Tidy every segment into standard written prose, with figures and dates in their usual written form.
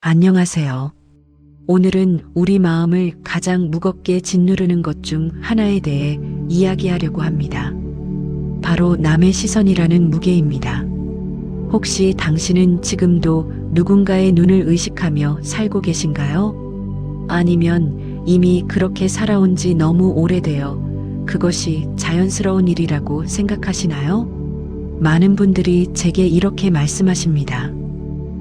안녕하세요. 오늘은 우리 마음을 가장 무겁게 짓누르는 것 중 하나에 대해 이야기하려고 합니다. 바로 남의 시선이라는 무게입니다. 혹시 당신은 지금도 누군가의 눈을 의식하며 살고 계신가요? 아니면 이미 그렇게 살아온 지 너무 오래되어 그것이 자연스러운 일이라고 생각하시나요? 많은 분들이 제게 이렇게 말씀하십니다.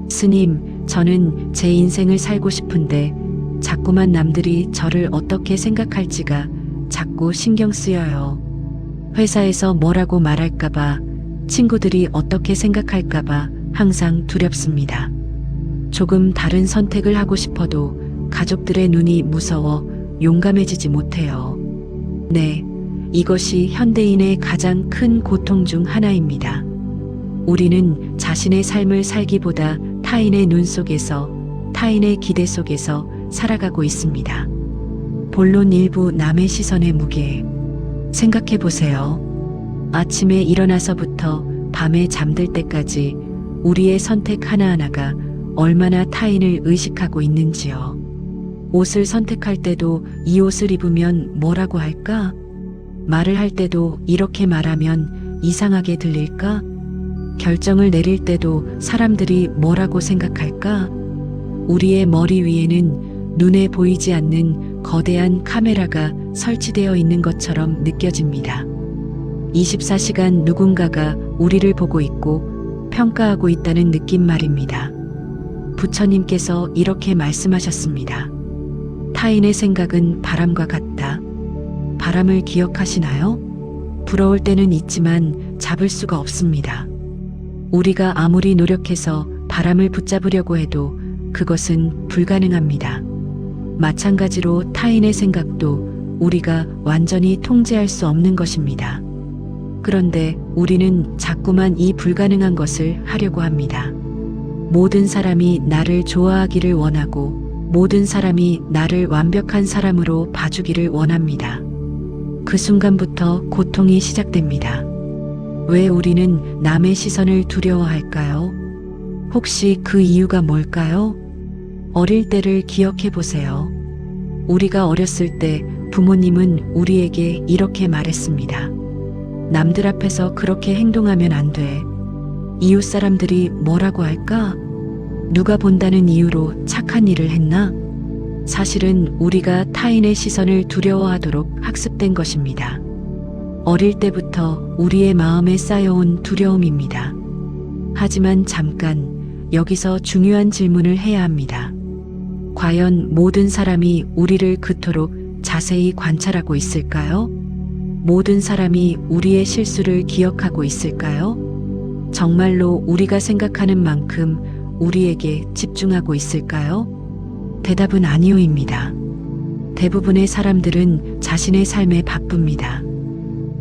스님, 저는 제 인생을 살고 싶은데 자꾸만 남들이 저를 어떻게 생각할지가 자꾸 신경 쓰여요. 회사에서 뭐라고 말할까봐, 친구들이 어떻게 생각할까봐 항상 두렵습니다. 조금 다른 선택을 하고 싶어도 가족들의 눈이 무서워 용감해지지 못해요. 네, 이것이 현대인의 가장 큰 고통 중 하나입니다. 우리는 자신의 삶을 살기보다 타인의 눈 속에서, 타인의 기대 속에서 살아가고 있습니다. 본론 일부 남의 시선의 무게. 생각해 보세요. 아침에 일어나서부터 밤에 잠들 때까지 우리의 선택 하나하나가 얼마나 타인을 의식하고 있는지요. 옷을 선택할 때도 이 옷을 입으면 뭐라고 할까? 말을 할 때도 이렇게 말하면 이상하게 들릴까? 결정을 내릴 때도 사람들이 뭐라고 생각할까? 우리의 머리 위에는 눈에 보이지 않는 거대한 카메라가 설치되어 있는 것처럼 느껴집니다. 24시간 누군가가 우리를 보고 있고 평가하고 있다는 느낌 말입니다. 부처님께서 이렇게 말씀하셨습니다. 타인의 생각은 바람과 같다. 바람을 기억하시나요? 불어올 때는 있지만 잡을 수가 없습니다. 우리가 아무리 노력해서 바람을 붙잡으려고 해도 그것은 불가능합니다. 마찬가지로 타인의 생각도 우리가 완전히 통제할 수 없는 것입니다. 그런데 우리는 자꾸만 이 불가능한 것을 하려고 합니다. 모든 사람이 나를 좋아하기를 원하고 모든 사람이 나를 완벽한 사람으로 봐주기를 원합니다. 그 순간부터 고통이 시작됩니다. 왜 우리는 남의 시선을 두려워할까요? 혹시 그 이유가 뭘까요? 어릴 때를 기억해 보세요. 우리가 어렸을 때 부모님은 우리에게 이렇게 말했습니다. 남들 앞에서 그렇게 행동하면 안 돼. 이웃 사람들이 뭐라고 할까? 누가 본다는 이유로 착한 일을 했나? 사실은 우리가 타인의 시선을 두려워하도록 학습된 것입니다. 어릴 때부터 우리의 마음에 쌓여온 두려움입니다. 하지만 잠깐 여기서 중요한 질문을 해야 합니다. 과연 모든 사람이 우리를 그토록 자세히 관찰하고 있을까요? 모든 사람이 우리의 실수를 기억하고 있을까요? 정말로 우리가 생각하는 만큼 우리에게 집중하고 있을까요? 대답은 아니오입니다. 대부분의 사람들은 자신의 삶에 바쁩니다.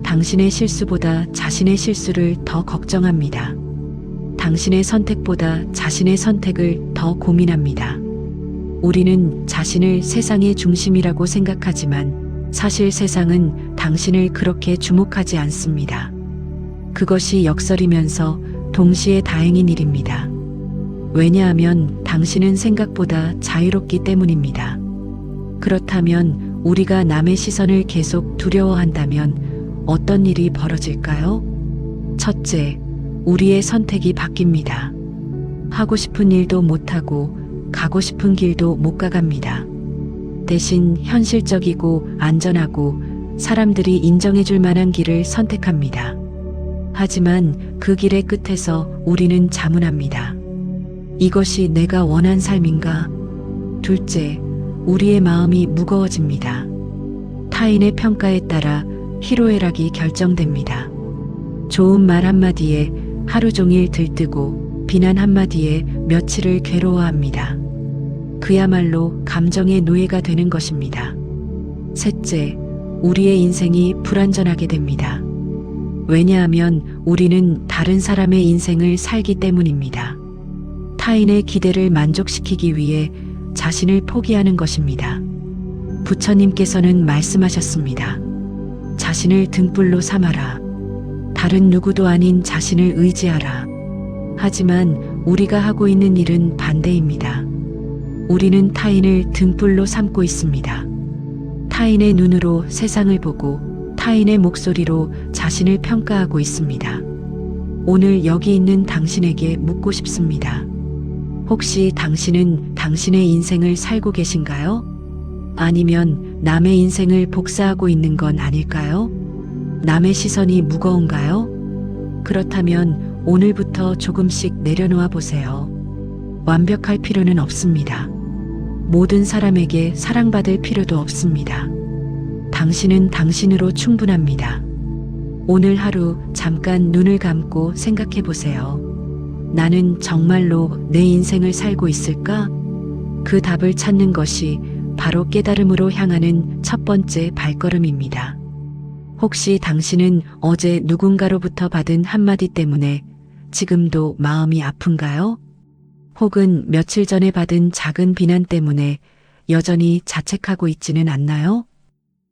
당신의 실수보다 자신의 실수를 더 걱정합니다. 당신의 선택보다 자신의 선택을 더 고민합니다. 우리는 자신을 세상의 중심이라고 생각하지만 사실 세상은 당신을 그렇게 주목하지 않습니다. 그것이 역설이면서 동시에 다행인 일입니다. 왜냐하면 당신은 생각보다 자유롭기 때문입니다. 그렇다면 우리가 남의 시선을 계속 두려워한다면 어떤 일이 벌어질까요? 첫째, 우리의 선택이 바뀝니다. 하고 싶은 일도 못하고 가고 싶은 길도 못 가갑니다. 대신 현실적이고 안전하고 사람들이 인정해줄 만한 길을 선택합니다. 하지만 그 길의 끝에서 우리는 자문합니다. 이것이 내가 원한 삶인가? 둘째, 우리의 마음이 무거워집니다. 타인의 평가에 따라 희로애락이 결정됩니다. 좋은 말 한마디에 하루 종일 들뜨고 비난 한마디에 며칠을 괴로워합니다. 그야말로 감정의 노예가 되는 것입니다. 셋째, 우리의 인생이 불완전하게 됩니다. 왜냐하면 우리는 다른 사람의 인생을 살기 때문입니다. 타인의 기대를 만족시키기 위해 자신을 포기하는 것입니다. 부처님께서는 말씀하셨습니다. 자신을 등불로 삼아라. 다른 누구도 아닌 자신을 의지하라. 하지만 우리가 하고 있는 일은 반대입니다. 우리는 타인을 등불로 삼고 있습니다. 타인의 눈으로 세상을 보고 타인의 목소리로 자신을 평가하고 있습니다. 오늘 여기 있는 당신에게 묻고 싶습니다. 혹시 당신은 당신의 인생을 살고 계신가요? 아니면 남의 인생을 복사하고 있는 건 아닐까요? 남의 시선이 무거운가요? 그렇다면 오늘부터 조금씩 내려놓아 보세요. 완벽할 필요는 없습니다. 모든 사람에게 사랑받을 필요도 없습니다. 당신은 당신으로 충분합니다. 오늘 하루 잠깐 눈을 감고 생각해 보세요. 나는 정말로 내 인생을 살고 있을까? 그 답을 찾는 것이 바로 깨달음으로 향하는 첫 번째 발걸음입니다. 혹시 당신은 어제 누군가로부터 받은 한마디 때문에 지금도 마음이 아픈가요? 혹은 며칠 전에 받은 작은 비난 때문에 여전히 자책하고 있지는 않나요?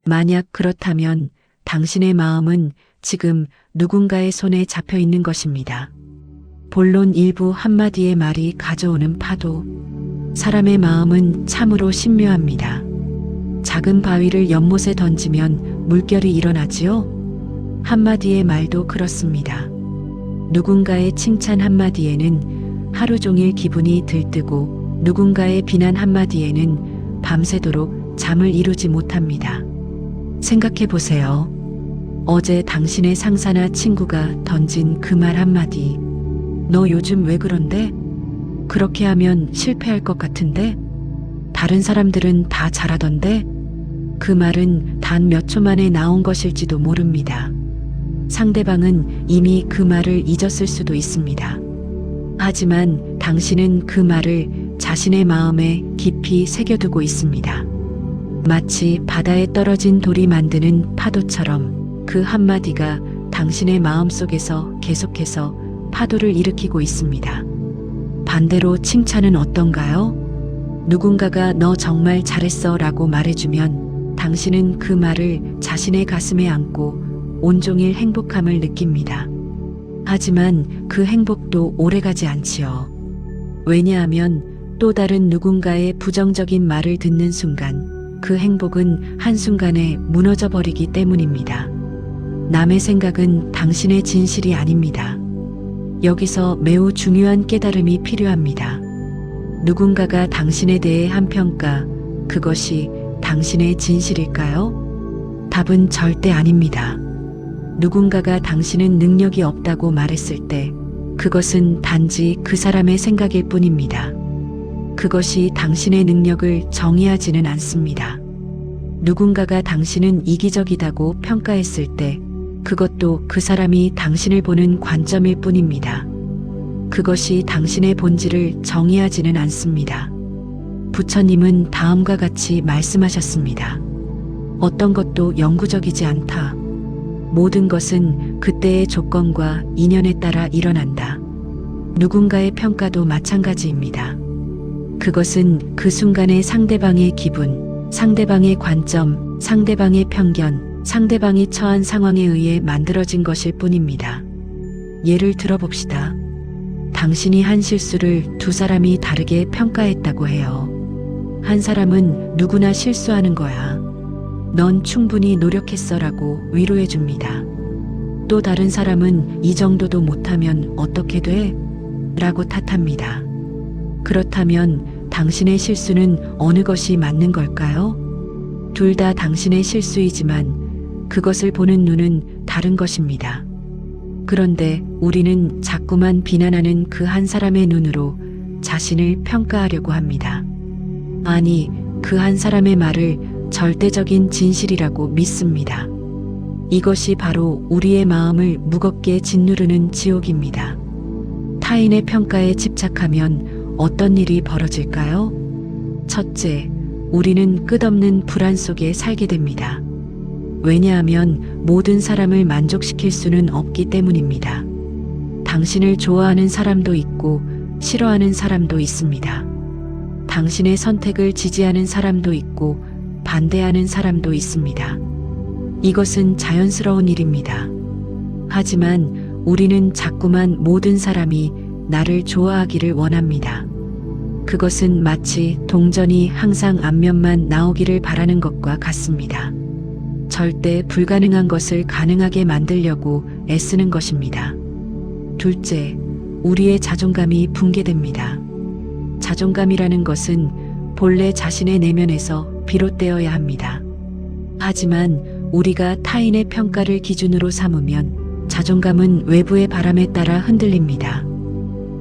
만약 그렇다면 당신의 마음은 지금 누군가의 손에 잡혀 있는 것입니다. 본론 일부 한마디의 말이 가져오는 파도. 사람의 마음은 참으로 신묘합니다. 작은 바위를 연못에 던지면 물결이 일어나지요? 한마디의 말도 그렇습니다. 누군가의 칭찬 한마디에는 하루 종일 기분이 들뜨고 누군가의 비난 한마디에는 밤새도록 잠을 이루지 못합니다. 생각해 보세요. 어제 당신의 상사나 친구가 던진 그 말 한마디. 너 요즘 왜 그런데? 그렇게 하면 실패할 것 같은데? 다른 사람들은 다 잘하던데? 그 말은 단 몇 초 만에 나온 것일지도 모릅니다. 상대방은 이미 그 말을 잊었을 수도 있습니다. 하지만 당신은 그 말을 자신의 마음에 깊이 새겨두고 있습니다. 마치 바다에 떨어진 돌이 만드는 파도처럼 그 한마디가 당신의 마음 속에서 계속해서 파도를 일으키고 있습니다. 반대로 칭찬은 어떤가요? 누군가가 너 정말 잘했어 라고 말해주면 당신은 그 말을 자신의 가슴에 안고 온종일 행복함을 느낍니다. 하지만 그 행복도 오래가지 않지요. 왜냐하면 또 다른 누군가의 부정적인 말을 듣는 순간 그 행복은 한순간에 무너져 버리기 때문입니다. 남의 생각은 당신의 진실이 아닙니다. 여기서 매우 중요한 깨달음이 필요합니다. 누군가가 당신에 대해 한 평가, 그것이 당신의 진실일까요? 답은 절대 아닙니다. 누군가가 당신은 능력이 없다고 말했을 때 그것은 단지 그 사람의 생각일 뿐입니다. 그것이 당신의 능력을 정의하지는 않습니다. 누군가가 당신은 이기적이다고 평가했을 때 그것도 그 사람이 당신을 보는 관점일 뿐입니다. 그것이 당신의 본질을 정의하지는 않습니다. 부처님은 다음과 같이 말씀하셨습니다. 어떤 것도 영구적이지 않다. 모든 것은 그때의 조건과 인연에 따라 일어난다. 누군가의 평가도 마찬가지입니다. 그것은 그 순간의 상대방의 기분, 상대방의 관점, 상대방의 편견, 상대방이 처한 상황에 의해 만들어진 것일 뿐입니다. 예를 들어봅시다. 당신이 한 실수를 두 사람이 다르게 평가했다고 해요. 한 사람은 누구나 실수하는 거야. 넌 충분히 노력했어라고 위로해 줍니다. 또 다른 사람은 이 정도도 못하면 어떻게 돼? 라고 탓합니다. 그렇다면 당신의 실수는 어느 것이 맞는 걸까요? 둘 다 당신의 실수이지만 그것을 보는 눈은 다른 것입니다. 그런데 우리는 자꾸만 비난하는 그 한 사람의 눈으로 자신을 평가하려고 합니다. 아니, 그 한 사람의 말을 절대적인 진실이라고 믿습니다. 이것이 바로 우리의 마음을 무겁게 짓누르는 지옥입니다. 타인의 평가에 집착하면 어떤 일이 벌어질까요? 첫째, 우리는 끝없는 불안 속에 살게 됩니다. 왜냐하면 모든 사람을 만족시킬 수는 없기 때문입니다. 당신을 좋아하는 사람도 있고 싫어하는 사람도 있습니다. 당신의 선택을 지지하는 사람도 있고 반대하는 사람도 있습니다. 이것은 자연스러운 일입니다. 하지만 우리는 자꾸만 모든 사람이 나를 좋아하기를 원합니다. 그것은 마치 동전이 항상 앞면만 나오기를 바라는 것과 같습니다. 절대 불가능한 것을 가능하게 만들려고 애쓰는 것입니다. 둘째, 우리의 자존감이 붕괴됩니다. 자존감이라는 것은 본래 자신의 내면에서 비롯되어야 합니다. 하지만 우리가 타인의 평가를 기준으로 삼으면 자존감은 외부의 바람에 따라 흔들립니다.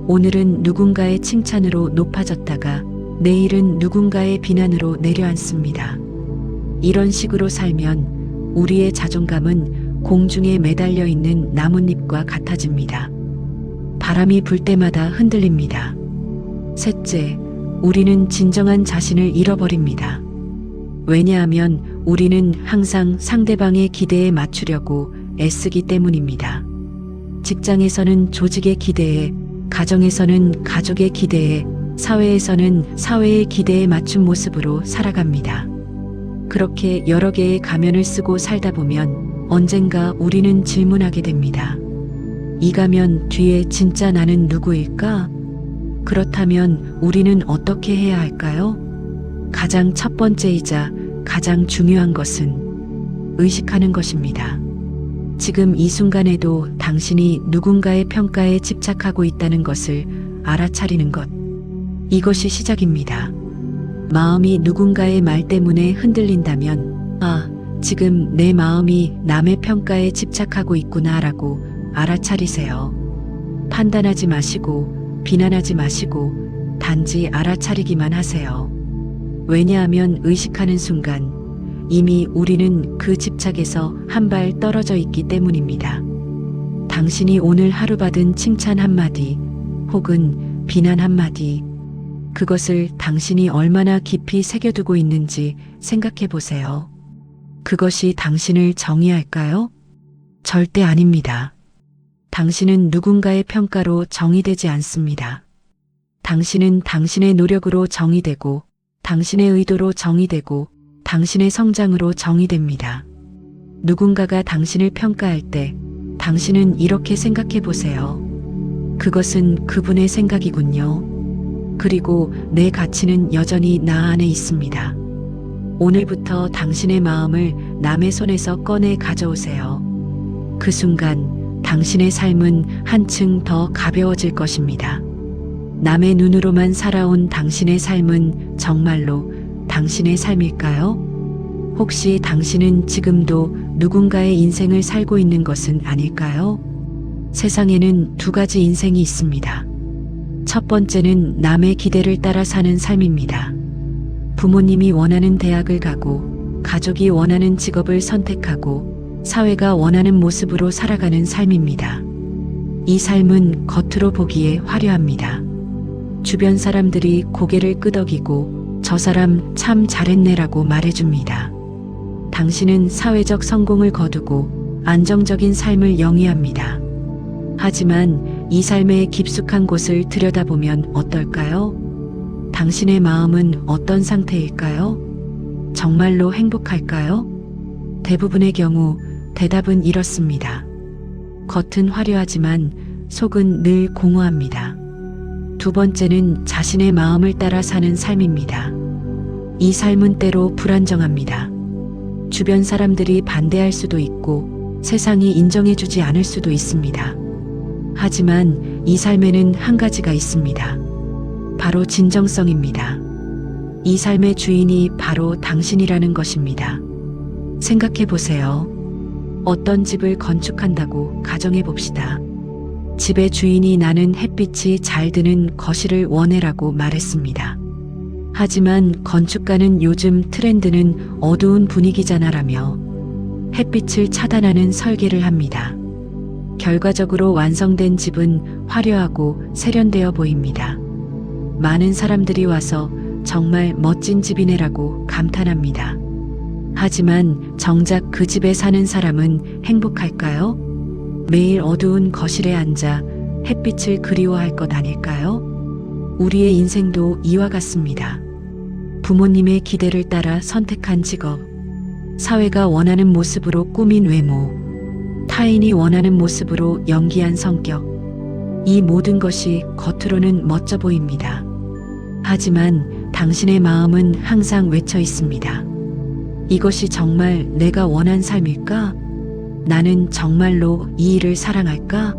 오늘은 누군가의 칭찬으로 높아졌다가 내일은 누군가의 비난으로 내려앉습니다. 이런 식으로 살면 우리의 자존감은 공중에 매달려 있는 나뭇잎과 같아집니다. 바람이 불 때마다 흔들립니다. 셋째, 우리는 진정한 자신을 잃어버립니다. 왜냐하면 우리는 항상 상대방의 기대에 맞추려고 애쓰기 때문입니다. 직장에서는 조직의 기대에, 가정에서는 가족의 기대에, 사회에서는 사회의 기대에 맞춘 모습으로 살아갑니다. 그렇게 여러 개의 가면을 쓰고 살다 보면 언젠가 우리는 질문하게 됩니다. 이 가면 뒤에 진짜 나는 누구일까? 그렇다면 우리는 어떻게 해야 할까요? 가장 첫 번째이자 가장 중요한 것은 의식하는 것입니다. 지금 이 순간에도 당신이 누군가의 평가에 집착하고 있다는 것을 알아차리는 것. 이것이 시작입니다. 마음이 누군가의 말 때문에 흔들린다면, 지금 내 마음이 남의 평가에 집착하고 있구나라고 알아차리세요. 판단하지 마시고, 비난하지 마시고, 단지 알아차리기만 하세요. 왜냐하면 의식하는 순간 이미 우리는 그 집착에서 한 발 떨어져 있기 때문입니다. 당신이 오늘 하루 받은 칭찬 한마디 혹은 비난 한마디, 그것을 당신이 얼마나 깊이 새겨두고 있는지 생각해 보세요. 그것이 당신을 정의할까요? 절대 아닙니다. 당신은 누군가의 평가로 정의되지 않습니다. 당신은 당신의 노력으로 정의되고, 당신의 의도로 정의되고, 당신의 성장으로 정의됩니다. 누군가가 당신을 평가할 때 당신은 이렇게 생각해 보세요. 그것은 그분의 생각이군요. 그리고 내 가치는 여전히 나 안에 있습니다. 오늘부터 당신의 마음을 남의 손에서 꺼내 가져오세요. 그 순간 당신의 삶은 한층 더 가벼워질 것입니다. 남의 눈으로만 살아온 당신의 삶은 정말로 당신의 삶일까요? 혹시 당신은 지금도 누군가의 인생을 살고 있는 것은 아닐까요? 세상에는 두 가지 인생이 있습니다. 첫 번째는 남의 기대를 따라 사는 삶입니다. 부모님이 원하는 대학을 가고, 가족이 원하는 직업을 선택하고, 사회가 원하는 모습으로 살아가는 삶입니다. 이 삶은 겉으로 보기에 화려합니다. 주변 사람들이 고개를 끄덕이고 저 사람 참 잘했네라고 말해줍니다. 당신은 사회적 성공을 거두고 안정적인 삶을 영위합니다. 하지만 이 삶의 깊숙한 곳을 들여다보면 어떨까요? 당신의 마음은 어떤 상태일까요? 정말로 행복할까요? 대부분의 경우 대답은 이렇습니다. 겉은 화려하지만 속은 늘 공허합니다. 두 번째는 자신의 마음을 따라 사는 삶입니다. 이 삶은 때로 불안정합니다. 주변 사람들이 반대할 수도 있고 세상이 인정해주지 않을 수도 있습니다. 하지만 이 삶에는 한 가지가 있습니다. 바로 진정성입니다. 이 삶의 주인이 바로 당신이라는 것입니다. 생각해 보세요. 어떤 집을 건축한다고 가정해 봅시다. 집의 주인이 나는 햇빛이 잘 드는 거실을 원해라고 말했습니다. 하지만 건축가는 요즘 트렌드는 어두운 분위기잖아라며 햇빛을 차단하는 설계를 합니다. 결과적으로 완성된 집은 화려하고 세련되어 보입니다. 많은 사람들이 와서 정말 멋진 집이네라고 감탄합니다. 하지만 정작 그 집에 사는 사람은 행복할까요? 매일 어두운 거실에 앉아 햇빛을 그리워할 것 아닐까요? 우리의 인생도 이와 같습니다. 부모님의 기대를 따라 선택한 직업, 사회가 원하는 모습으로 꾸민 외모, 타인이 원하는 모습으로 연기한 성격, 이 모든 것이 겉으로는 멋져 보입니다. 하지만 당신의 마음은 항상 외쳐 있습니다. 이것이 정말 내가 원한 삶일까? 나는 정말로 이 일을 사랑할까?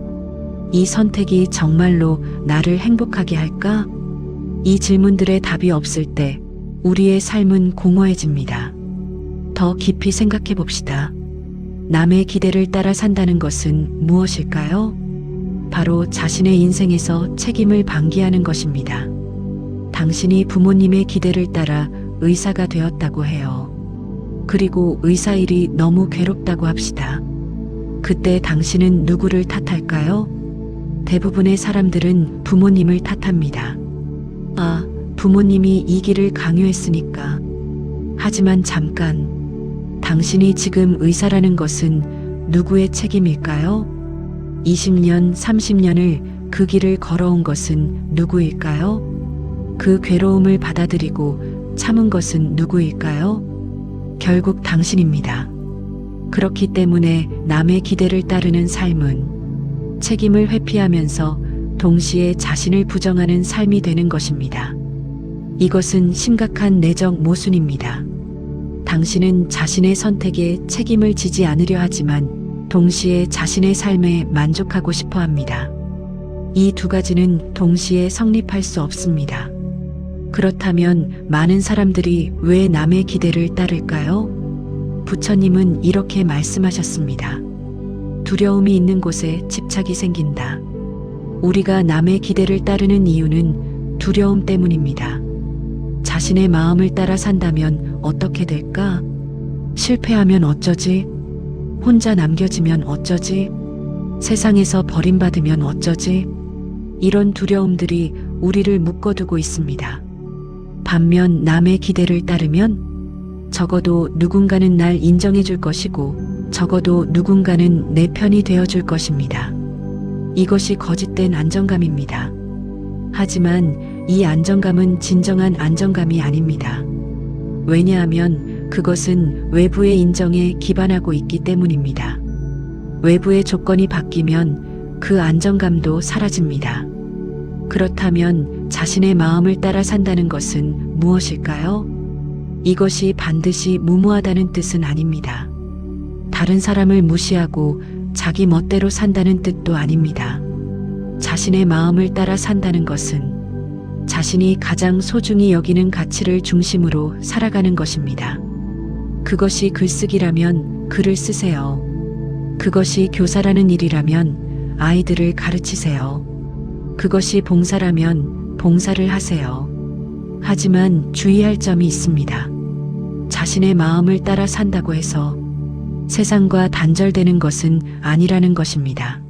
이 선택이 정말로 나를 행복하게 할까? 이 질문들의 답이 없을 때 우리의 삶은 공허해집니다. 더 깊이 생각해 봅시다. 남의 기대를 따라 산다는 것은 무엇일까요? 바로 자신의 인생에서 책임을 방기하는 것입니다. 당신이 부모님의 기대를 따라 의사가 되었다고 해요. 그리고 의사 일이 너무 괴롭다고 합시다. 그때 당신은 누구를 탓할까요? 대부분의 사람들은 부모님을 탓합니다. 아, 부모님이 이 길을 강요했으니까. 하지만 잠깐, 당신이 지금 의사라는 것은 누구의 책임일까요? 20년, 30년을 그 길을 걸어온 것은 누구일까요? 그 괴로움을 받아들이고 참은 것은 누구일까요? 결국 당신입니다. 그렇기 때문에 남의 기대를 따르는 삶은 책임을 회피하면서 동시에 자신을 부정하는 삶이 되는 것입니다. 이것은 심각한 내적 모순입니다. 당신은 자신의 선택에 책임을 지지 않으려 하지만 동시에 자신의 삶에 만족하고 싶어 합니다. 이 두 가지는 동시에 성립할 수 없습니다. 그렇다면 많은 사람들이 왜 남의 기대를 따를까요? 부처님은 이렇게 말씀하셨습니다. 두려움이 있는 곳에 집착이 생긴다. 우리가 남의 기대를 따르는 이유는 두려움 때문입니다. 자신의 마음을 따라 산다면 어떻게 될까? 실패하면 어쩌지? 혼자 남겨지면 어쩌지? 세상에서 버림받으면 어쩌지? 이런 두려움들이 우리를 묶어두고 있습니다. 반면 남의 기대를 따르면 적어도 누군가는 날 인정해 줄 것이고 적어도 누군가는 내 편이 되어 줄 것입니다. 이것이 거짓된 안정감입니다. 하지만 이 안정감은 진정한 안정감이 아닙니다. 왜냐하면 그것은 외부의 인정에 기반하고 있기 때문입니다. 외부의 조건이 바뀌면 그 안정감도 사라집니다. 그렇다면 자신의 마음을 따라 산다는 것은 무엇일까요? 이것이 반드시 무모하다는 뜻은 아닙니다. 다른 사람을 무시하고 자기 멋대로 산다는 뜻도 아닙니다. 자신의 마음을 따라 산다는 것은 자신이 가장 소중히 여기는 가치를 중심으로 살아가는 것입니다. 그것이 글쓰기라면 글을 쓰세요. 그것이 교사라는 일이라면 아이들을 가르치세요. 그것이 봉사라면 봉사를 하세요. 하지만 주의할 점이 있습니다. 자신의 마음을 따라 산다고 해서 세상과 단절되는 것은 아니라는 것입니다.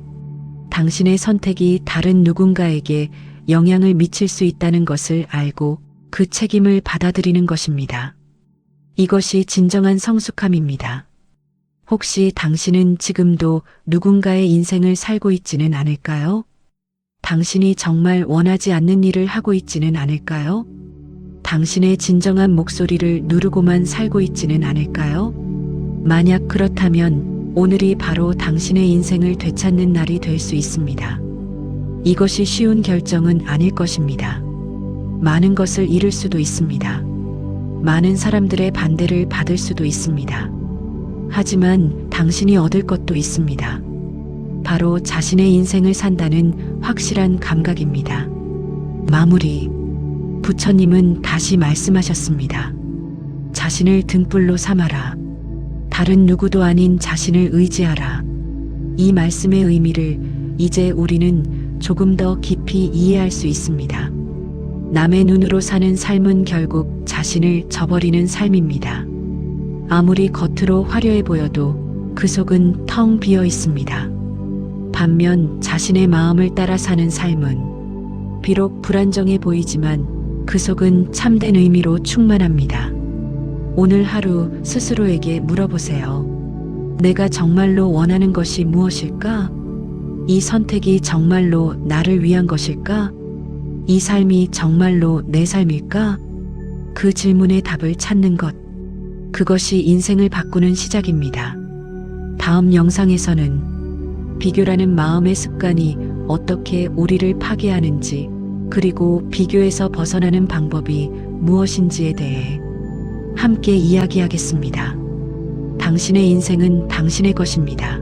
당신의 선택이 다른 누군가에게 영향을 미칠 수 있다는 것을 알고 그 책임을 받아들이는 것입니다. 이것이 진정한 성숙함입니다. 혹시 당신은 지금도 누군가의 인생을 살고 있지는 않을까요? 당신이 정말 원하지 않는 일을 하고 있지는 않을까요? 당신의 진정한 목소리를 누르고만 살고 있지는 않을까요? 만약 그렇다면 오늘이 바로 당신의 인생을 되찾는 날이 될 수 있습니다. 이것이 쉬운 결정은 아닐 것입니다. 많은 것을 잃을 수도 있습니다. 많은 사람들의 반대를 받을 수도 있습니다. 하지만 당신이 얻을 것도 있습니다. 바로 자신의 인생을 산다는 확실한 감각입니다. 마무리. 부처님은 다시 말씀하셨습니다. 자신을 등불로 삼아라. 다른 누구도 아닌 자신을 의지하라. 이 말씀의 의미를 이제 우리는 조금 더 깊이 이해할 수 있습니다. 남의 눈으로 사는 삶은 결국 자신을 저버리는 삶입니다. 아무리 겉으로 화려해 보여도 그 속은 텅 비어 있습니다. 반면 자신의 마음을 따라 사는 삶은 비록 불안정해 보이지만 그 속은 참된 의미로 충만합니다. 오늘 하루 스스로에게 물어보세요. 내가 정말로 원하는 것이 무엇일까? 이 선택이 정말로 나를 위한 것일까? 이 삶이 정말로 내 삶일까? 그 질문의 답을 찾는 것. 그것이 인생을 바꾸는 시작입니다. 다음 영상에서는 비교라는 마음의 습관이 어떻게 우리를 파괴하는지, 그리고 비교에서 벗어나는 방법이 무엇인지에 대해 함께 이야기하겠습니다. 당신의 인생은 당신의 것입니다.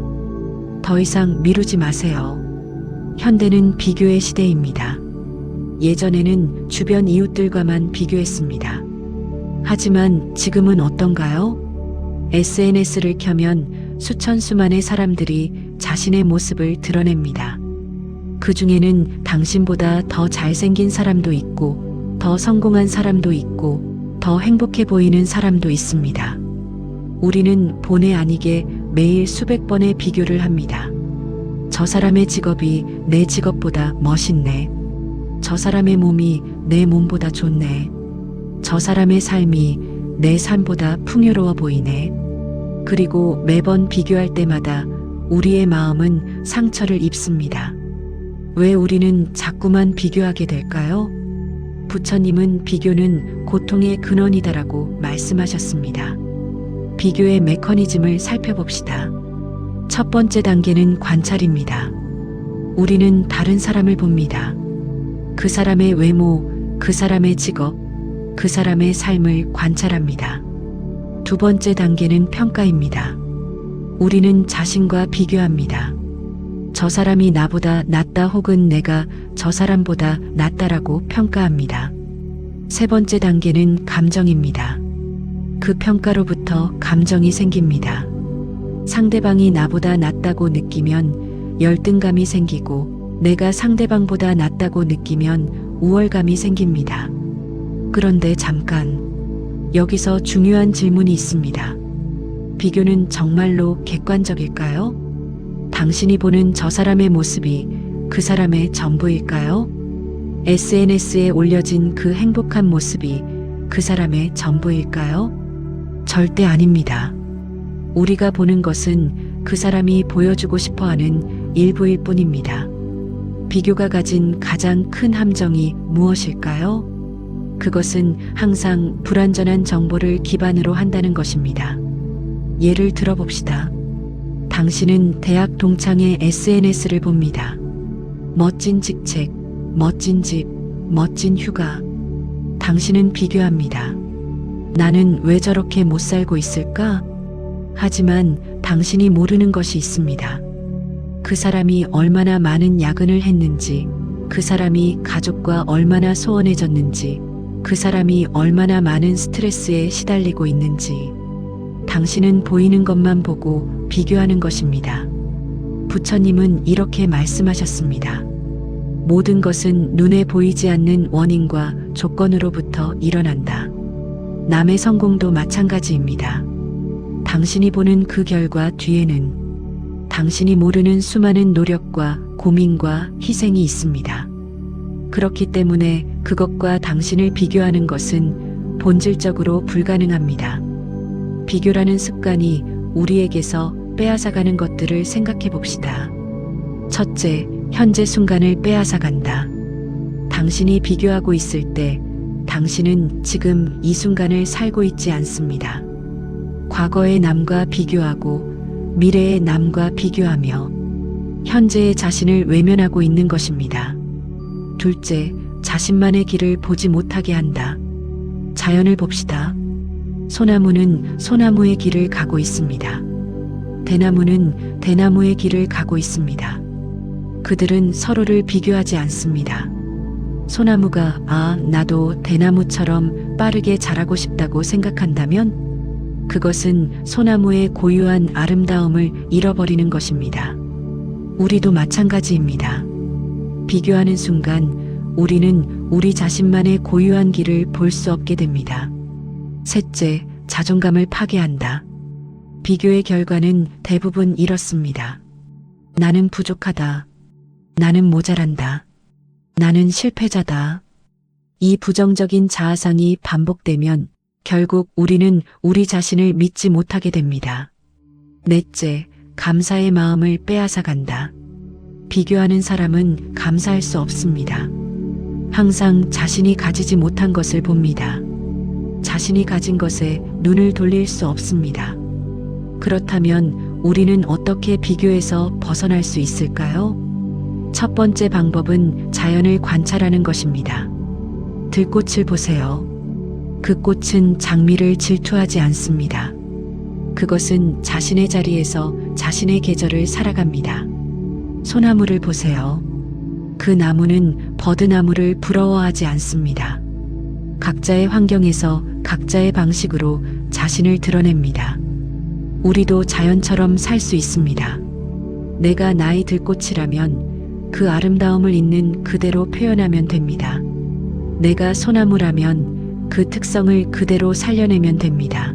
더 이상 미루지 마세요. 현대는 비교의 시대입니다. 예전에는 주변 이웃들과만 비교했습니다. 하지만 지금은 어떤가요? SNS를 켜면 수천 수만의 사람들이 자신의 모습을 드러냅니다. 그 중에는 당신보다 더 잘생긴 사람도 있고, 더 성공한 사람도 있고, 더 행복해 보이는 사람도 있습니다. 우리는 본의 아니게 매일 수백 번의 비교를 합니다. 저 사람의 직업이 내 직업보다 멋있네. 저 사람의 몸이 내 몸보다 좋네. 저 사람의 삶이 내 삶보다 풍요로워 보이네. 그리고 매번 비교할 때마다 우리의 마음은 상처를 입습니다. 왜 우리는 자꾸만 비교하게 될까요? 부처님은 비교는 고통의 근원이다라고 말씀하셨습니다. 비교의 메커니즘을 살펴봅시다. 첫 번째 단계는 관찰입니다. 우리는 다른 사람을 봅니다. 그 사람의 외모, 그 사람의 직업, 그 사람의 삶을 관찰합니다. 두 번째 단계는 평가입니다. 우리는 자신과 비교합니다. 저 사람이 나보다 낫다 혹은 내가 저 사람보다 낫다라고 평가합니다. 세 번째 단계는 감정입니다. 그 평가로부터 감정이 생깁니다. 상대방이 나보다 낫다고 느끼면 열등감이 생기고 내가 상대방보다 낫다고 느끼면 우월감이 생깁니다. 그런데 잠깐, 여기서 중요한 질문이 있습니다. 비교는 정말로 객관적일까요? 당신이 보는 저 사람의 모습이 그 사람의 전부일까요? SNS에 올려진 그 행복한 모습이 그 사람의 전부일까요? 절대 아닙니다. 우리가 보는 것은 그 사람이 보여주고 싶어 하는 일부일 뿐입니다. 비교가 가진 가장 큰 함정이 무엇일까요? 그것은 항상 불완전한 정보를 기반으로 한다는 것입니다. 예를 들어봅시다. 당신은 대학 동창의 SNS를 봅니다. 멋진 직책, 멋진 집, 멋진 휴가. 당신은 비교합니다. 나는 왜 저렇게 못 살고 있을까? 하지만 당신이 모르는 것이 있습니다. 그 사람이 얼마나 많은 야근을 했는지, 그 사람이 가족과 얼마나 소원해졌는지, 그 사람이 얼마나 많은 스트레스에 시달리고 있는지. 당신은 보이는 것만 보고 비교하는 것입니다. 부처님은 이렇게 말씀하셨습니다. 모든 것은 눈에 보이지 않는 원인과 조건으로부터 일어난다. 남의 성공도 마찬가지입니다. 당신이 보는 그 결과 뒤에는 당신이 모르는 수많은 노력과 고민과 희생이 있습니다. 그렇기 때문에 그것과 당신을 비교하는 것은 본질적으로 불가능합니다. 비교라는 습관이 우리에게서 빼앗아가는 것들을 생각해 봅시다. 첫째, 현재 순간을 빼앗아간다. 당신이 비교하고 있을 때 당신은 지금 이 순간을 살고 있지 않습니다. 과거의 남과 비교하고 미래의 남과 비교하며 현재의 자신을 외면하고 있는 것입니다. 둘째, 자신만의 길을 보지 못하게 한다. 자연을 봅시다. 소나무는 소나무의 길을 가고 있습니다. 대나무는 대나무의 길을 가고 있습니다. 그들은 서로를 비교하지 않습니다. 소나무가 나도 대나무처럼 빠르게 자라고 싶다고 생각한다면 그것은 소나무의 고유한 아름다움을 잃어버리는 것입니다. 우리도 마찬가지입니다. 비교하는 순간 우리는 우리 자신만의 고유한 길을 볼 수 없게 됩니다. 셋째, 자존감을 파괴한다. 비교의 결과는 대부분 이렇습니다. 나는 부족하다. 나는 모자란다. 나는 실패자다. 이 부정적인 자아상이 반복되면 결국 우리는 우리 자신을 믿지 못하게 됩니다. 넷째, 감사의 마음을 빼앗아간다. 비교하는 사람은 감사할 수 없습니다. 항상 자신이 가지지 못한 것을 봅니다. 자신이 가진 것에 눈을 돌릴 수 없습니다. 그렇다면 우리는 어떻게 비교에서 벗어날 수 있을까요? 첫 번째 방법은 자연을 관찰하는 것입니다. 들꽃을 보세요. 그 꽃은 장미를 질투하지 않습니다. 그것은 자신의 자리에서 자신의 계절을 살아갑니다. 소나무를 보세요. 그 나무는 버드나무를 부러워하지 않습니다. 각자의 환경에서 각자의 방식으로 자신을 드러냅니다. 우리도 자연처럼 살 수 있습니다. 내가 나의 들꽃이라면 그 아름다움을 있는 그대로 표현하면 됩니다. 내가 소나무라면 그 특성을 그대로 살려내면 됩니다.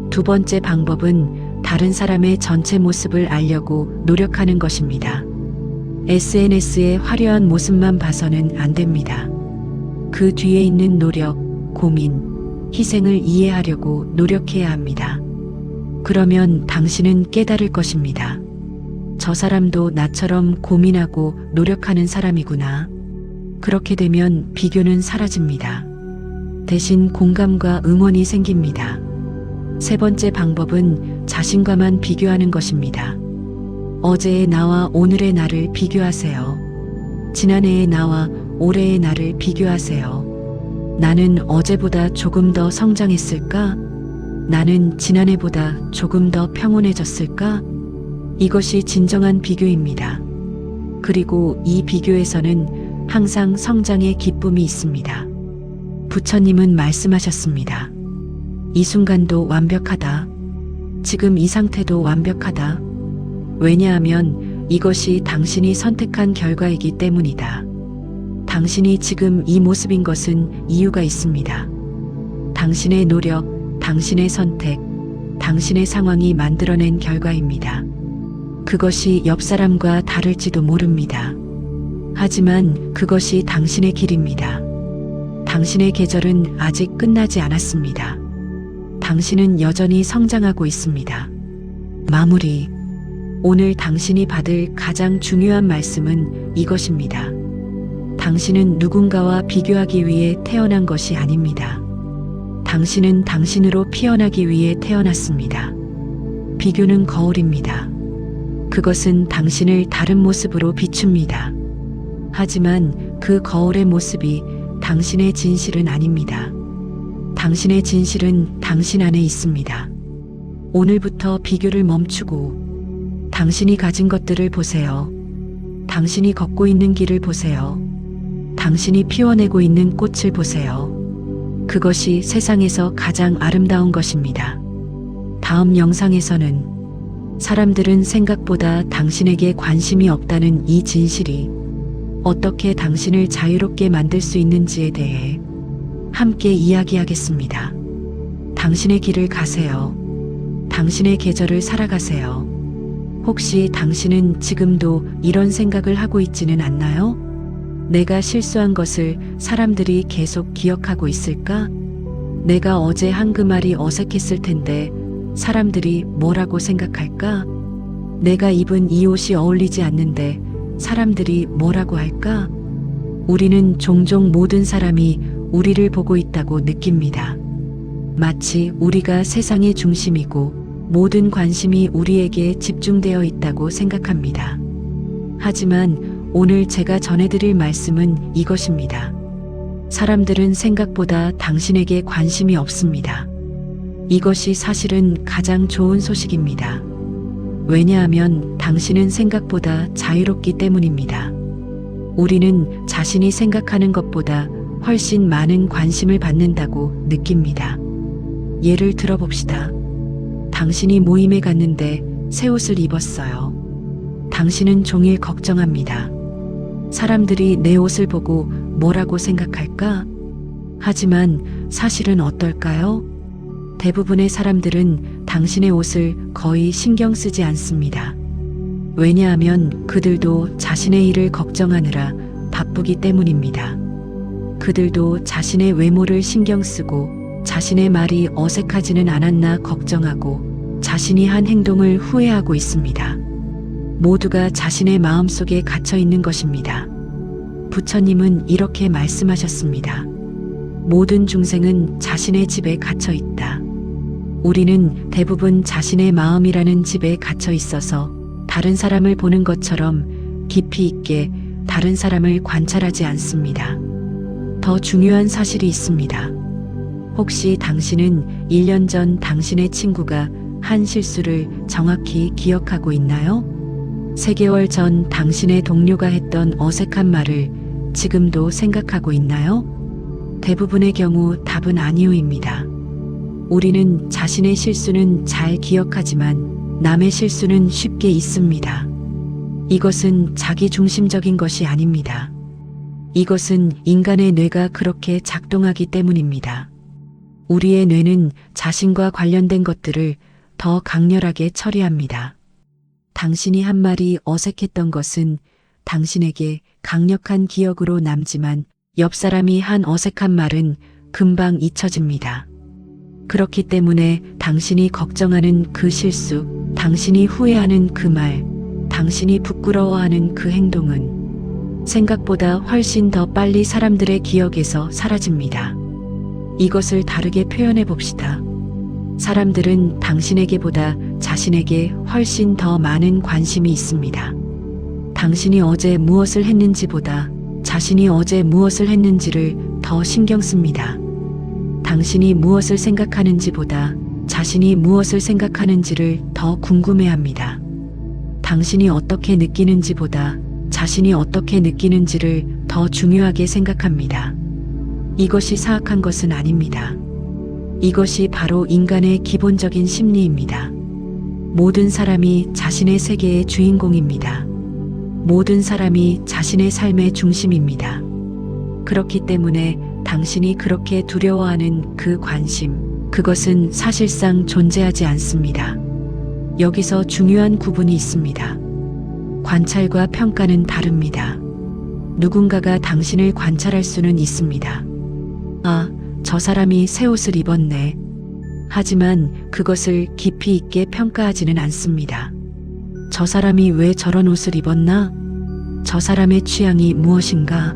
두 번째 방법은 다른 사람의 전체 모습을 알려고 노력하는 것입니다. SNS의 화려한 모습만 봐서는 안 됩니다. 그 뒤에 있는 노력, 고민, 희생을 이해하려고 노력해야 합니다. 그러면 당신은 깨달을 것입니다. 저 사람도 나처럼 고민하고 노력하는 사람이구나. 그렇게 되면 비교는 사라집니다. 대신 공감과 응원이 생깁니다. 세 번째 방법은 자신과만 비교하는 것입니다. 어제의 나와 오늘의 나를 비교하세요. 지난해의 나와 올해의 나를 비교하세요. 나는 어제보다 조금 더 성장했을까? 나는 지난해보다 조금 더 평온해졌을까? 이것이 진정한 비교입니다. 그리고 이 비교에서는 항상 성장의 기쁨이 있습니다. 부처님은 말씀하셨습니다. 이 순간도 완벽하다. 지금 이 상태도 완벽하다. 왜냐하면 이것이 당신이 선택한 결과이기 때문이다. 당신이 지금 이 모습인 것은 이유가 있습니다. 당신의 노력, 당신의 선택, 당신의 상황이 만들어낸 결과입니다. 그것이 옆 사람과 다를지도 모릅니다. 하지만 그것이 당신의 길입니다. 당신의 계절은 아직 끝나지 않았습니다. 당신은 여전히 성장하고 있습니다. 마무리. 오늘 당신이 받을 가장 중요한 말씀은 이것입니다. 당신은 누군가와 비교하기 위해 태어난 것이 아닙니다. 당신은 당신으로 피어나기 위해 태어났습니다. 비교는 거울입니다. 그것은 당신을 다른 모습으로 비춥니다. 하지만 그 거울의 모습이 당신의 진실은 아닙니다. 당신의 진실은 당신 안에 있습니다. 오늘부터 비교를 멈추고 당신이 가진 것들을 보세요. 당신이 걷고 있는 길을 보세요. 당신이 피워내고 있는 꽃을 보세요. 그것이 세상에서 가장 아름다운 것입니다. 다음 영상에서는 사람들은 생각보다 당신에게 관심이 없다는 이 진실이 어떻게 당신을 자유롭게 만들 수 있는지에 대해 함께 이야기하겠습니다. 당신의 길을 가세요. 당신의 계절을 살아가세요. 혹시 당신은 지금도 이런 생각을 하고 있지는 않나요? 내가 실수한 것을 사람들이 계속 기억하고 있을까? 내가 어제 한 그 말이 어색했을 텐데 사람들이 뭐라고 생각할까? 내가 입은 이 옷이 어울리지 않는데 사람들이 뭐라고 할까? 우리는 종종 모든 사람이 우리를 보고 있다고 느낍니다. 마치 우리가 세상의 중심이고 모든 관심이 우리에게 집중되어 있다고 생각합니다. 하지만 오늘 제가 전해드릴 말씀은 이것입니다. 사람들은 생각보다 당신에게 관심이 없습니다. 이것이 사실은 가장 좋은 소식입니다. 왜냐하면 당신은 생각보다 자유롭기 때문입니다. 우리는 자신이 생각하는 것보다 훨씬 많은 관심을 받는다고 느낍니다. 예를 들어봅시다. 당신이 모임에 갔는데 새 옷을 입었어요. 당신은 종일 걱정합니다. 사람들이 내 옷을 보고 뭐라고 생각할까? 하지만 사실은 어떨까요? 대부분의 사람들은 당신의 옷을 거의 신경 쓰지 않습니다. 왜냐하면 그들도 자신의 일을 걱정하느라 바쁘기 때문입니다. 그들도 자신의 외모를 신경 쓰고 자신의 말이 어색하지는 않았나 걱정하고 자신이 한 행동을 후회하고 있습니다. 모두가 자신의 마음속에 갇혀 있는 것입니다. 부처님은 이렇게 말씀하셨습니다. 모든 중생은 자신의 집에 갇혀 있다. 우리는 대부분 자신의 마음이라는 집에 갇혀 있어서 다른 사람을 보는 것처럼 깊이 있게 다른 사람을 관찰하지 않습니다. 더 중요한 사실이 있습니다. 혹시 당신은 1년 전 당신의 친구가 한 실수를 정확히 기억하고 있나요? 3개월 전 당신의 동료가 했던 어색한 말을 지금도 생각하고 있나요? 대부분의 경우 답은 아니오입니다. 우리는 자신의 실수는 잘 기억하지만 남의 실수는 쉽게 잊습니다. 이것은 자기중심적인 것이 아닙니다. 이것은 인간의 뇌가 그렇게 작동하기 때문입니다. 우리의 뇌는 자신과 관련된 것들을 더 강렬하게 처리합니다. 당신이 한 말이 어색했던 것은 당신에게 강력한 기억으로 남지만 옆 사람이 한 어색한 말은 금방 잊혀집니다. 그렇기 때문에 당신이 걱정하는 그 실수, 당신이 후회하는 그 말, 당신이 부끄러워하는 그 행동은 생각보다 훨씬 더 빨리 사람들의 기억에서 사라집니다. 이것을 다르게 표현해 봅시다. 사람들은 당신에게보다 자신에게 훨씬 더 많은 관심이 있습니다. 당신이 어제 무엇을 했는지보다 자신이 어제 무엇을 했는지를 더 신경 씁니다. 당신이 무엇을 생각하는지보다 자신이 무엇을 생각하는지를 더 궁금해합니다. 당신이 어떻게 느끼는지보다 자신이 어떻게 느끼는지를 더 중요하게 생각합니다. 이것이 사악한 것은 아닙니다. 이것이 바로 인간의 기본적인 심리입니다. 모든 사람이 자신의 세계의 주인공입니다. 모든 사람이 자신의 삶의 중심입니다. 그렇기 때문에 당신이 그렇게 두려워하는 그 관심, 그것은 사실상 존재하지 않습니다. 여기서 중요한 구분이 있습니다. 관찰과 평가는 다릅니다. 누군가가 당신을 관찰할 수는 있습니다. 아, 저 사람이 새 옷을 입었네. 하지만 그것을 깊이 있게 평가하지는 않습니다. 저 사람이 왜 저런 옷을 입었나? 저 사람의 취향이 무엇인가?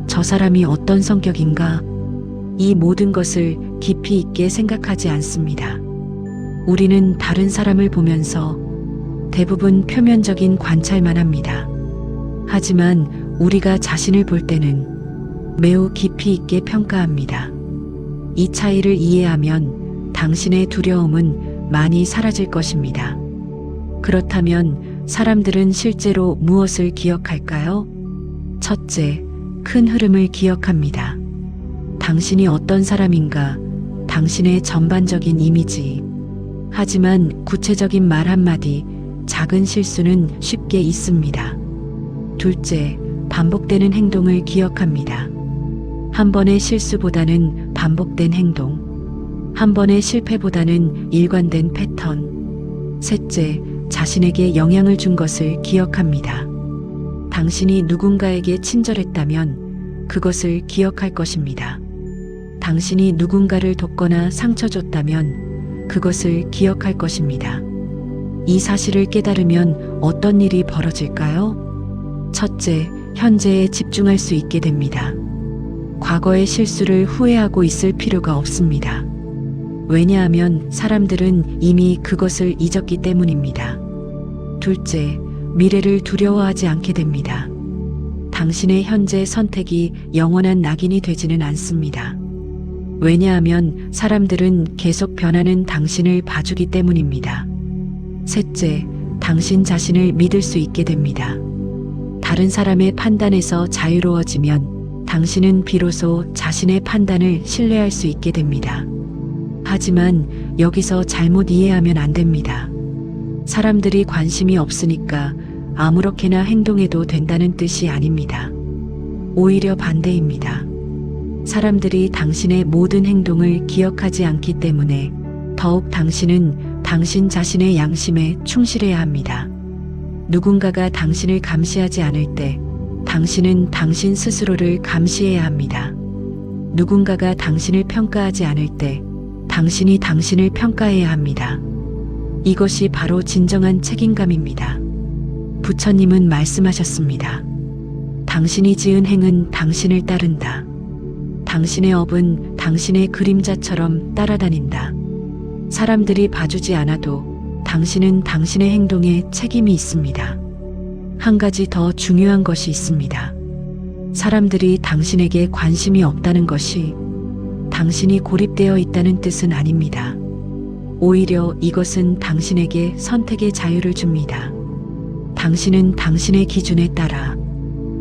저 사람이 어떤 성격인가? 이 모든 것을 깊이 있게 생각하지 않습니다. 우리는 다른 사람을 보면서 대부분 표면적인 관찰만 합니다. 하지만 우리가 자신을 볼 때는 매우 깊이 있게 평가합니다. 이 차이를 이해하면 당신의 두려움은 많이 사라질 것입니다. 그렇다면 사람들은 실제로 무엇을 기억할까요? 첫째, 큰 흐름을 기억합니다. 당신이 어떤 사람인가, 당신의 전반적인 이미지. 하지만 구체적인 말 한마디, 작은 실수는 쉽게 잊습니다. 둘째, 반복되는 행동을 기억합니다. 한 번의 실수보다는 반복된 행동, 한 번의 실패보다는 일관된 패턴. 셋째, 자신에게 영향을 준 것을 기억합니다. 당신이 누군가에게 친절했다면 그것을 기억할 것입니다. 당신이 누군가를 돕거나 상처 줬다면 그것을 기억할 것입니다. 이 사실을 깨달으면 어떤 일이 벌어질까요? 첫째, 현재에 집중할 수 있게 됩니다. 과거의 실수를 후회하고 있을 필요가 없습니다. 왜냐하면 사람들은 이미 그것을 잊었기 때문입니다. 둘째, 미래를 두려워하지 않게 됩니다. 당신의 현재 선택이 영원한 낙인이 되지는 않습니다. 왜냐하면 사람들은 계속 변하는 당신을 봐주기 때문입니다. 셋째, 당신 자신을 믿을 수 있게 됩니다. 다른 사람의 판단에서 자유로워지면 당신은 비로소 자신의 판단을 신뢰할 수 있게 됩니다. 하지만 여기서 잘못 이해하면 안 됩니다. 사람들이 관심이 없으니까 아무렇게나 행동해도 된다는 뜻이 아닙니다. 오히려 반대입니다. 사람들이 당신의 모든 행동을 기억하지 않기 때문에 더욱 당신은 당신 자신의 양심에 충실해야 합니다. 누군가가 당신을 감시하지 않을 때 당신은 당신 스스로를 감시해야 합니다. 누군가가 당신을 평가하지 않을 때 당신이 당신을 평가해야 합니다. 이것이 바로 진정한 책임감입니다. 부처님은 말씀하셨습니다. 당신이 지은 행은 당신을 따른다. 당신의 업은 당신의 그림자처럼 따라다닌다. 사람들이 봐주지 않아도 당신은 당신의 행동에 책임이 있습니다. 한 가지 더 중요한 것이 있습니다. 사람들이 당신에게 관심이 없다는 것이 당신이 고립되어 있다는 뜻은 아닙니다. 오히려 이것은 당신에게 선택의 자유를 줍니다. 당신은 당신의 기준에 따라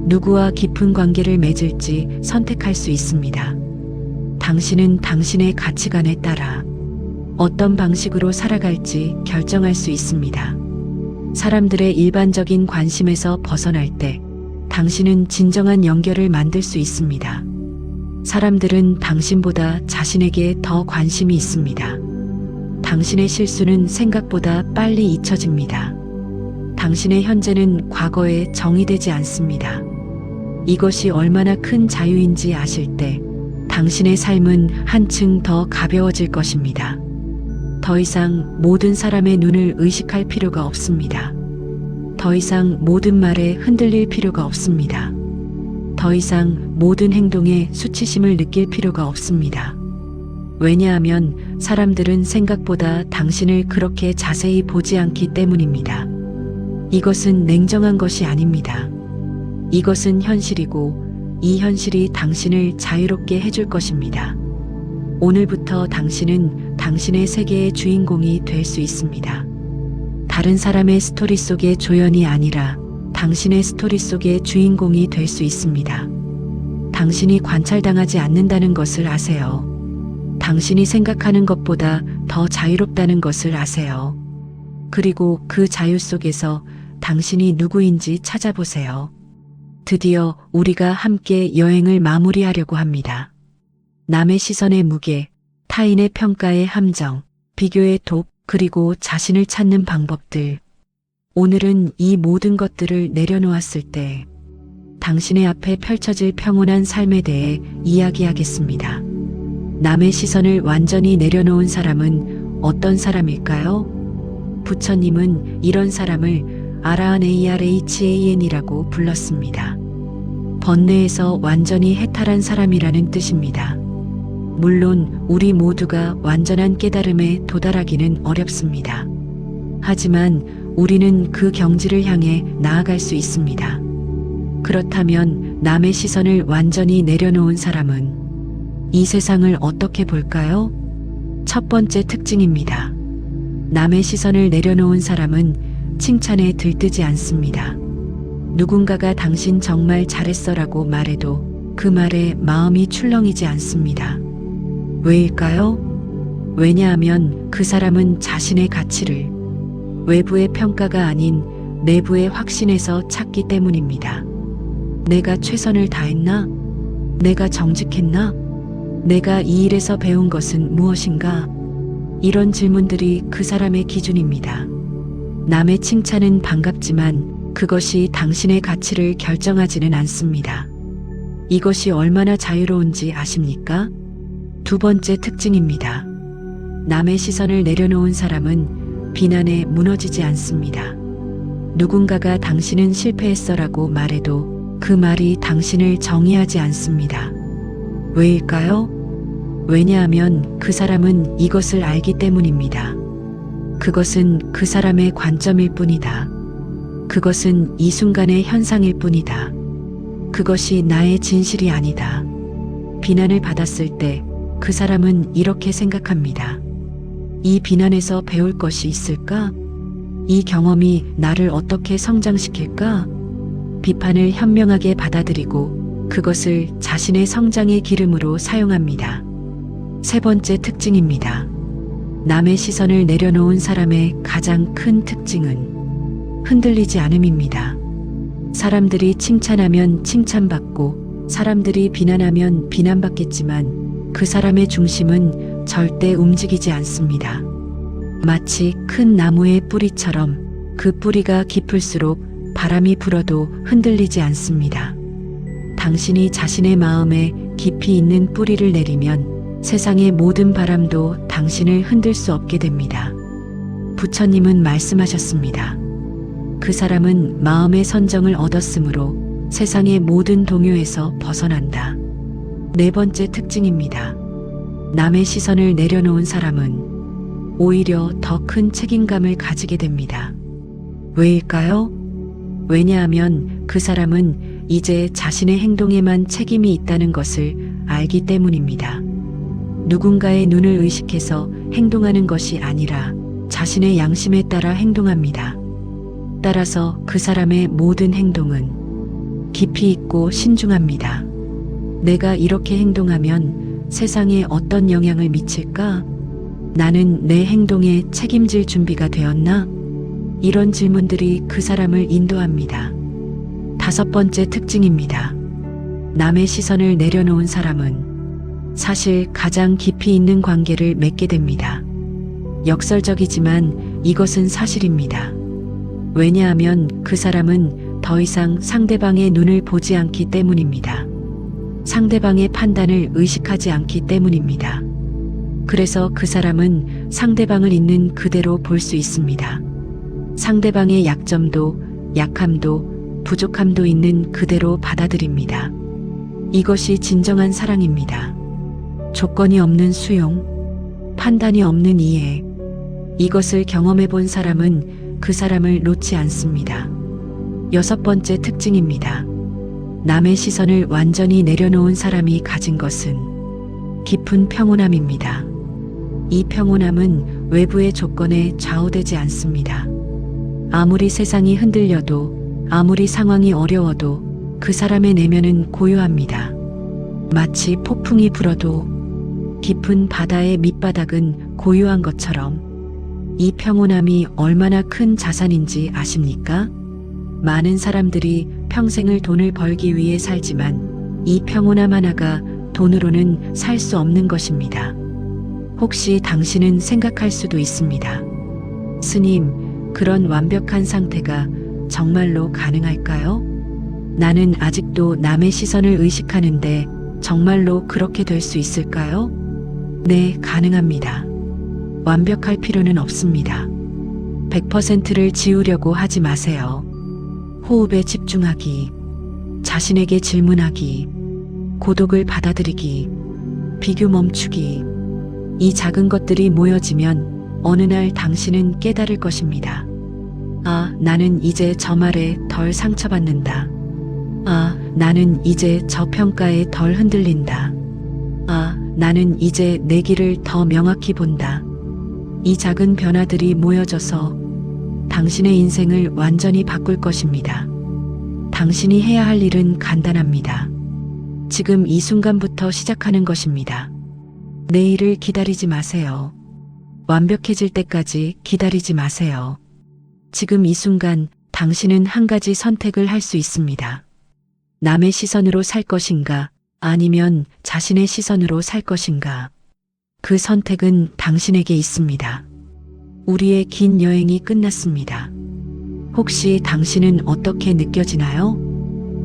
누구와 깊은 관계를 맺을지 선택할 수 있습니다. 당신은 당신의 가치관에 따라 어떤 방식으로 살아갈지 결정할 수 있습니다. 사람들의 일반적인 관심에서 벗어날 때 당신은 진정한 연결을 만들 수 있습니다. 사람들은 당신보다 자신에게 더 관심이 있습니다. 당신의 실수는 생각보다 빨리 잊혀집니다. 당신의 현재는 과거에 정의되지 않습니다. 이것이 얼마나 큰 자유인지 아실 때 당신의 삶은 한층 더 가벼워질 것입니다. 더 이상 모든 사람의 눈을 의식할 필요가 없습니다. 더 이상 모든 말에 흔들릴 필요가 없습니다. 더 이상 모든 행동에 수치심을 느낄 필요가 없습니다. 왜냐하면 사람들은 생각보다 당신을 그렇게 자세히 보지 않기 때문입니다. 이것은 냉정한 것이 아닙니다. 이것은 현실이고 이 현실이 당신을 자유롭게 해줄 것입니다. 오늘부터 당신은 당신의 세계의 주인공이 될 수 있습니다. 다른 사람의 스토리 속의 조연이 아니라 당신의 스토리 속의 주인공이 될 수 있습니다. 당신이 관찰당하지 않는다는 것을 아세요. 당신이 생각하는 것보다 더 자유롭다는 것을 아세요. 그리고 그 자유 속에서 당신이 누구인지 찾아보세요. 드디어 우리가 함께 여행을 마무리하려고 합니다. 남의 시선의 무게, 타인의 평가의 함정, 비교의 독, 그리고 자신을 찾는 방법들. 오늘은 이 모든 것들을 내려놓았을 때 당신의 앞에 펼쳐질 평온한 삶에 대해 이야기하겠습니다. 남의 시선을 완전히 내려놓은 사람은 어떤 사람일까요? 부처님은 이런 사람을 아라한이라고 불렀습니다. 번뇌에서 완전히 해탈한 사람이라는 뜻입니다. 물론 우리 모두가 완전한 깨달음에 도달하기는 어렵습니다. 하지만 우리는 그 경지를 향해 나아갈 수 있습니다. 그렇다면 남의 시선을 완전히 내려놓은 사람은 이 세상을 어떻게 볼까요? 첫 번째 특징입니다. 남의 시선을 내려놓은 사람은 칭찬에 들뜨지 않습니다. 누군가가 당신 정말 잘했어라고 말해도 그 말에 마음이 출렁이지 않습니다. 왜일까요? 왜냐하면 그 사람은 자신의 가치를 외부의 평가가 아닌 내부의 확신에서 찾기 때문입니다. 내가 최선을 다했나? 내가 정직했나? 내가 이 일에서 배운 것은 무엇인가? 이런 질문들이 그 사람의 기준입니다. 남의 칭찬은 반갑지만 그것이 당신의 가치를 결정하지는 않습니다. 이것이 얼마나 자유로운지 아십니까? 두 번째 특징입니다. 남의 시선을 내려놓은 사람은 비난에 무너지지 않습니다. 누군가가 당신은 실패했어라고 말해도 그 말이 당신을 정의하지 않습니다. 왜일까요? 왜냐하면 그 사람은 이것을 알기 때문입니다. 그것은 그 사람의 관점일 뿐이다. 그것은 이 순간의 현상일 뿐이다. 그것이 나의 진실이 아니다. 비난을 받았을 때 그 사람은 이렇게 생각합니다. 이 비난에서 배울 것이 있을까? 이 경험이 나를 어떻게 성장시킬까? 비판을 현명하게 받아들이고 그것을 자신의 성장의 기름으로 사용합니다. 세 번째 특징입니다. 남의 시선을 내려놓은 사람의 가장 큰 특징은 흔들리지 않음입니다. 사람들이 칭찬하면 칭찬받고 사람들이 비난하면 비난받겠지만 그 사람의 중심은 절대 움직이지 않습니다. 마치 큰 나무의 뿌리처럼 그 뿌리가 깊을수록 바람이 불어도 흔들리지 않습니다. 당신이 자신의 마음에 깊이 있는 뿌리를 내리면 세상의 모든 바람도 당신을 흔들 수 없게 됩니다. 부처님은 말씀하셨습니다. 그 사람은 마음의 선정을 얻었으므로 세상의 모든 동요에서 벗어난다. 네 번째 특징입니다. 남의 시선을 내려놓은 사람은 오히려 더 큰 책임감을 가지게 됩니다. 왜일까요? 왜냐하면 그 사람은 이제 자신의 행동에만 책임이 있다는 것을 알기 때문입니다. 누군가의 눈을 의식해서 행동하는 것이 아니라 자신의 양심에 따라 행동합니다. 따라서 그 사람의 모든 행동은 깊이 있고 신중합니다. 내가 이렇게 행동하면 세상에 어떤 영향을 미칠까? 나는 내 행동에 책임질 준비가 되었나? 이런 질문들이 그 사람을 인도합니다. 5번째 특징입니다. 남의 시선을 내려놓은 사람은 사실 가장 깊이 있는 관계를 맺게 됩니다. 역설적이지만 이것은 사실입니다. 왜냐하면 그 사람은 더 이상 상대방의 눈을 보지 않기 때문입니다. 상대방의 판단을 의식하지 않기 때문입니다. 그래서 그 사람은 상대방을 있는 그대로 볼 수 있습니다. 상대방의 약점도, 약함도, 부족함도 있는 그대로 받아들입니다. 이것이 진정한 사랑입니다. 조건이 없는 수용, 판단이 없는 이해. 이것을 경험해 본 사람은 그 사람을 놓지 않습니다. 6번째 특징입니다. 남의 시선을 완전히 내려놓은 사람이 가진 것은 깊은 평온함입니다. 이 평온함은 외부의 조건에 좌우되지 않습니다. 아무리 세상이 흔들려도, 아무리 상황이 어려워도 그 사람의 내면은 고요합니다. 마치 폭풍이 불어도 깊은 바다의 밑바닥은 고요한 것처럼 이 평온함이 얼마나 큰 자산인지 아십니까? 많은 사람들이 평생을 돈을 벌기 위해 살지만 이 평온함 하나가 돈으로는 살 수 없는 것입니다. 혹시 당신은 생각할 수도 있습니다. 스님, 그런 완벽한 상태가 정말로 가능할까요? 나는 아직도 남의 시선을 의식하는데 정말로 그렇게 될 수 있을까요? 네, 가능합니다. 완벽할 필요는 없습니다. 100%를 지우려고 하지 마세요. 호흡에 집중하기, 자신에게 질문하기, 고독을 받아들이기, 비교 멈추기. 이 작은 것들이 모여지면 어느 날 당신은 깨달을 것입니다. 아, 나는 이제 저 말에 덜 상처받는다. 아, 나는 이제 저 평가에 덜 흔들린다. 아, 나는 이제 내 길을 더 명확히 본다. 이 작은 변화들이 모여져서 당신의 인생을 완전히 바꿀 것입니다. 당신이 해야 할 일은 간단합니다. 지금 이 순간부터 시작하는 것입니다. 내일을 기다리지 마세요. 완벽해질 때까지 기다리지 마세요. 지금 이 순간 당신은 한 가지 선택을 할 수 있습니다. 남의 시선으로 살 것인가, 아니면 자신의 시선으로 살 것인가. 그 선택은 당신에게 있습니다. 우리의 긴 여행이 끝났습니다. 혹시 당신은 어떻게 느껴지나요?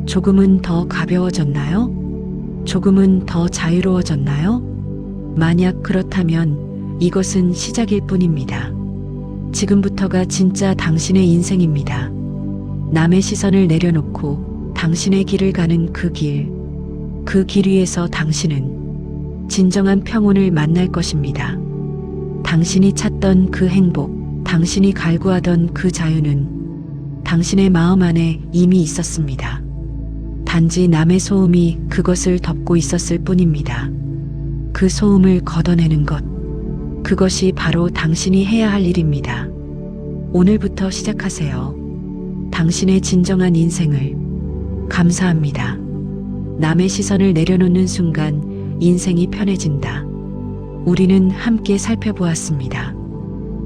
조금은 더 가벼워졌나요? 조금은 더 자유로워졌나요? 만약 그렇다면 이것은 시작일 뿐입니다. 지금부터가 진짜 당신의 인생입니다. 남의 시선을 내려놓고 당신의 길을 가는 그 길. 그 길 위에서 당신은 진정한 평온을 만날 것입니다. 당신이 찾던 그 행복, 당신이 갈구하던 그 자유는 당신의 마음 안에 이미 있었습니다. 단지 남의 소음이 그것을 덮고 있었을 뿐입니다. 그 소음을 걷어내는 것, 그것이 바로 당신이 해야 할 일입니다. 오늘부터 시작하세요. 당신의 진정한 인생을. 감사합니다. 남의 시선을 내려놓는 순간 인생이 편해진다. 우리는 함께 살펴보았습니다.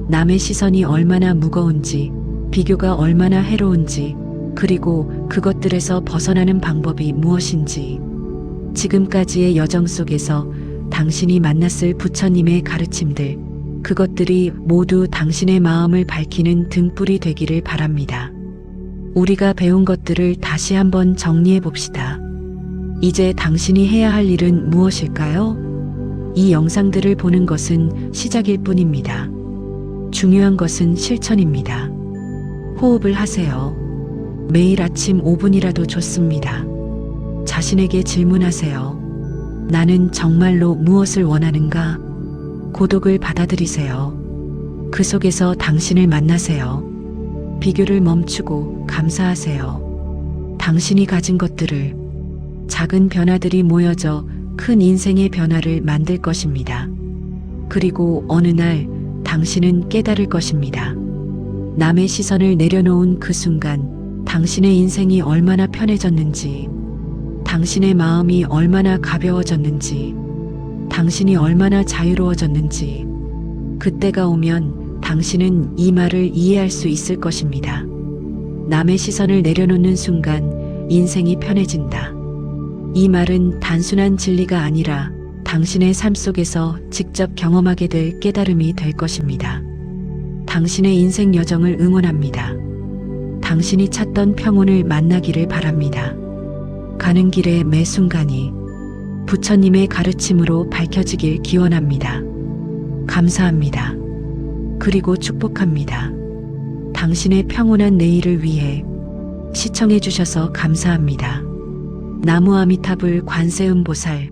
남의 시선이 얼마나 무거운지, 비교가 얼마나 해로운지, 그리고 그것들에서 벗어나는 방법이 무엇인지. 지금까지의 여정 속에서 당신이 만났을 부처님의 가르침들, 그것들이 모두 당신의 마음을 밝히는 등불이 되기를 바랍니다. 우리가 배운 것들을 다시 한번 정리해 봅시다. 이제 당신이 해야 할 일은 무엇일까요? 이 영상들을 보는 것은 시작일 뿐입니다. 중요한 것은 실천입니다. 호흡을 하세요. 매일 아침 5분이라도 좋습니다. 자신에게 질문하세요. 나는 정말로 무엇을 원하는가? 고독을 받아들이세요. 그 속에서 당신을 만나세요. 비교를 멈추고 감사하세요. 당신이 가진 것들을 작은 변화들이 모여져 큰 인생의 변화를 만들 것입니다. 그리고 어느 날 당신은 깨달을 것입니다. 남의 시선을 내려놓은 그 순간 당신의 인생이 얼마나 편해졌는지, 당신의 마음이 얼마나 가벼워졌는지, 당신이 얼마나 자유로워졌는지, 그때가 오면 당신은 이 말을 이해할 수 있을 것입니다. 남의 시선을 내려놓는 순간 인생이 편해진다. 이 말은 단순한 진리가 아니라 당신의 삶 속에서 직접 경험하게 될 깨달음이 될 것입니다. 당신의 인생 여정을 응원합니다. 당신이 찾던 평온을 만나기를 바랍니다. 가는 길의 매 순간이 부처님의 가르침으로 밝혀지길 기원합니다. 감사합니다. 그리고 축복합니다. 당신의 평온한 내일을 위해 시청해 주셔서 감사합니다. 나무 아미타불 관세음보살